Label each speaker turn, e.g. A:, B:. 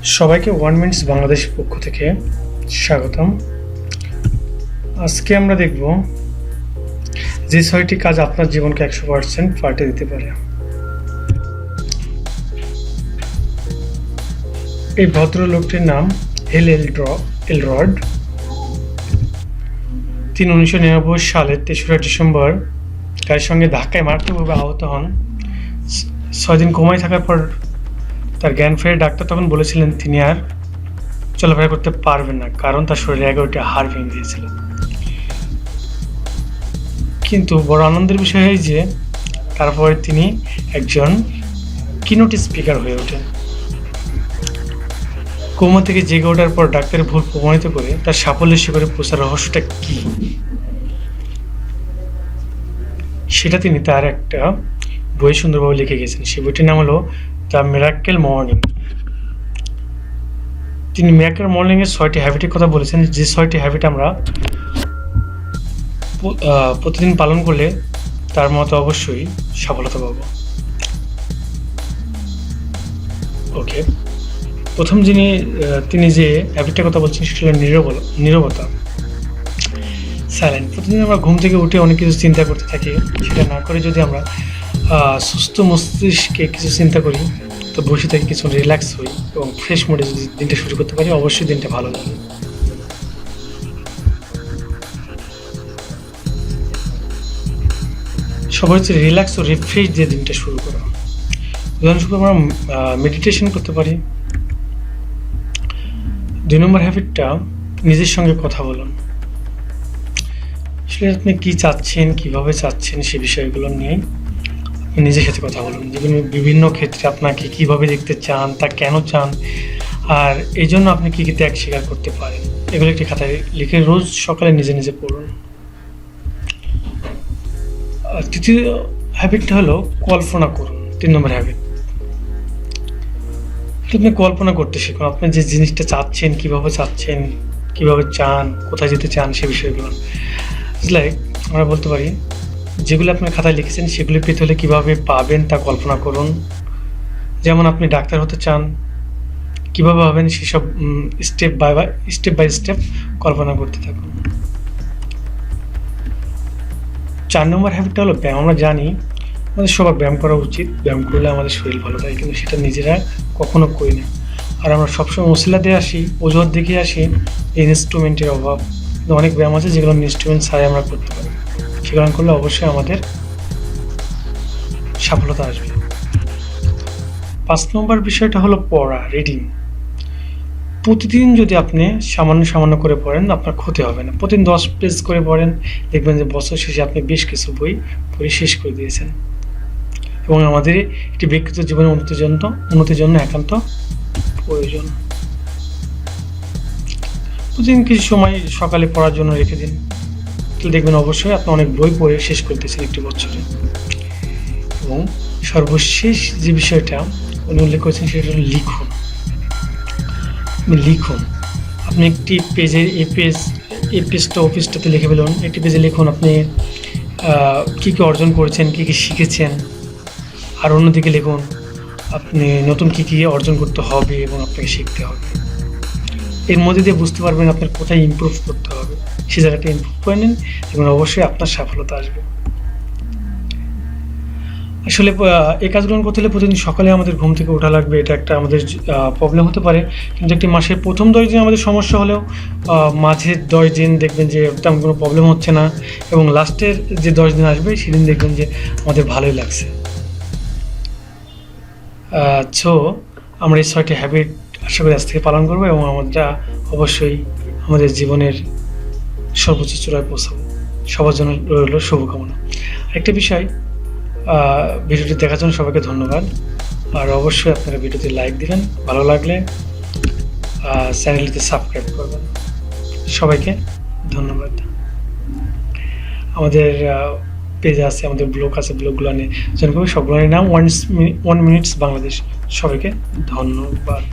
A: সবাইকে 1 মিনিটস বাংলাদেশের পক্ষ থেকে স্বাগতম। আজকে আমরা দেখব যে 6টি কাজ আপনার জীবনকে 100% পাল্টে দিতে পারে। এই ভদ্রলোকটির নাম হেল এলরড। তিনি 1999 সালের 3রা ডিসেম্বর গাড়ির সঙ্গে ধাক্কায় মারাত্মকভাবে আহত হন। 6 দিন কোমায় থাকার পর তার জ্ঞান ফেরে। ডাক্তার তখন বলেছিলেন তিনি আর চলাফেরা করতে পারবেন না, কারণ তার শরীরে 11টি হাড় ভেঙে দিয়েছিল। কিন্তু বড় আনন্দের বিষয় এই যে তারপরে তিনি একজন কিনোট স্পিকার হয়ে ওঠেন। কোমা থেকে জেগে ওঠার পর ডাক্তারের ভুল প্রমাণিত করে তার সাফল্যের শিখরে পৌঁছার রহস্যটা কি, সেটা তিনি তার একটা বই সুন্দরভাবে লিখে গেছেন। সেই বইটির নাম হলো দ্য মিরাকেল মর্নিং। তিনি মিরাকেল মর্নিং এর 6টি হ্যাবিটের কথা বলেছেন, যে 6টি হ্যাবিট আমরা প্রতিদিন পালন করলে তার মতো অবশ্যই সফলতা পাব। ওকে, প্রথম তিনি যে হ্যাবিটটার কথা বলছেন সেটা হলো নীরবতা, সাইলেন্ট। প্রতিদিন আমরা ঘুম থেকে উঠে অনেক কিছু চিন্তা করতে থাকি, সেটা না করে যদি আমরা সুস্থ মস্তিষ্কে কিছু চিন্তা করি, তো বসে থেকে কিছু রিল্যাক্স হই এবং ফ্রেশ মুডে যদি দিনটা শুরু করতে পারি, অবশ্যই দিনটা ভালো লাগে। সবার হচ্ছে রিল্যাক্স ও রিফ্রেশ দিয়ে দিনটা শুরু করা। উদাহরণস্বরূপ আমরা মেডিটেশন করতে পারি। 2 নম্বর হ্যাবিটটা নিজের সঙ্গে কথা বলুন। আসলে আপনি কি চাচ্ছেন, কিভাবে চাচ্ছেন, সে বিষয়গুলো নিয়ে নিজের সাথে কথা বলুন। বিভিন্ন ক্ষেত্রে আপনাকে কিভাবে দেখতে চান, তা কেন চান, আর এই জন্য আপনি কী কী ত্যাগ স্বীকার করতে পারেন, এগুলো একটি খাতায় লিখে রোজ সকালে নিজে নিজে পড়ুন। তৃতীয় হ্যাবিটটা হলো কল্পনা করুন। 3 নম্বর হ্যাবিট, আপনি কল্পনা করতে শিখুন। আপনি যে জিনিসটা চাচ্ছেন, কিভাবে চাচ্ছেন, কিভাবে চান, কোথায় যেতে চান, সে বিষয়গুলো লাইক আমরা বলতে পারি যেগুলো আপনার খাতায় লিখেছেন সেগুলি পেতে হলে কীভাবে পাবেন তা কল্পনা করুন। যেমন আপনি ডাক্তার হতে চান, কীভাবে হবেন সেসব স্টেপ বাই স্টেপ কল্পনা করতে থাকুন। 4 নম্বর হ্যাবিটটা হলো ব্যায়াম। আমরা জানি আমাদের সবার ব্যায়াম করা উচিত, ব্যায়াম করলে আমাদের শরীর ভালো থাকে, কিন্তু সেটা নিজেরা কখনো করি না। আর আমরা সবসময় মশলা দিয়ে আসি, অজুহাত দেখে আসি ইনস্ট্রুমেন্টের অভাব। কিন্তু অনেক ব্যায়াম আছে যেগুলো ইনস্ট্রুমেন্ট ছাড়াই আমরা করতে পারি, সেগুলো করলে অবশ্যই আমাদের সফলতা আসবে। 5 নম্বর বিষয়টা হলো পড়া, রিডিং। প্রতিদিন যদি আপনি সামান্য করে পড়েন, আপনার ক্ষতি হবে না। প্রতিদিন 10 পেজ করে পড়েন, দেখবেন যে বছর শেষে আপনি বেশ কিছু বই পড়ে শেষ করে দিয়েছেন। এবং আমাদের একটি ব্যক্তিগত জীবনের উন্নতির জন্য একান্ত প্রয়োজন। প্রতিদিন কিছু সময় সকালে পড়ার জন্য রেখে দিন, তাহলে দেখবেন অবশ্যই আপনি অনেক বই পড়ে শেষ করতেছেন একটি বছরে। এবং সর্বশেষ যে বিষয়টা উনি উল্লেখ করেছেন সেটা হলো লিখুন। আপনি একটি পেজের এই পেজটা অফিসটাতে লিখে ফেলুন। একটি পেজে লিখুন আপনি কী কী অর্জন করেছেন, কী কী শিখেছেন। আর অন্যদিকে লিখুন আপনি নতুন কী কী অর্জন করতে হবে এবং আপনাকে শিখতে হবে। এর মধ্যে দিয়ে বুঝতে পারবেন আপনার কোথায় ইমপ্রুভ করতে হবে, সে জায়গাটা ইমপ্রুভ করে নিন এবং অবশ্যই আপনার সফলতা আসবে। আসলে এই কাজগুলো করতে হলে প্রতিদিন সকালে আমাদের ঘুম থেকে ওঠা লাগবে। এটা একটা আমাদের প্রবলেম হতে পারে, কিন্তু একটি মাসের প্রথম 10 দিন আমাদের সমস্যা হলেও মাঝের 10 দিন দেখবেন যে তেমন কোনো প্রবলেম হচ্ছে না, এবং লাস্টের যে 10 দিন আসবে সেদিন দেখবেন যে আমাদের ভালোই লাগছে। সো আমরা এই 6টি হ্যাবিট আশা করি আজ থেকে পালন করবো এবং আমরা অবশ্যই আমাদের জীবনের সর্বোচ্চ চূড়ায় পৌঁছাবো। সবার জন্য রইল শুভকামনা। একটা বিষয়, ভিডিওটি দেখার জন্য সবাইকে ধন্যবাদ। আর অবশ্যই আপনারা ভিডিওতে লাইক দিবেন, ভালো লাগলে চ্যানেলটিতে সাবস্ক্রাইব করবেন। সবাইকে ধন্যবাদ। আমাদের পেজ আছে, আমাদের ব্লগ আছে, ব্লগগুলো নিয়ে জয়েন করবে। সবগুলোর নাম 1 মিনিটস বাংলাদেশ। সবাইকে ধন্যবাদ।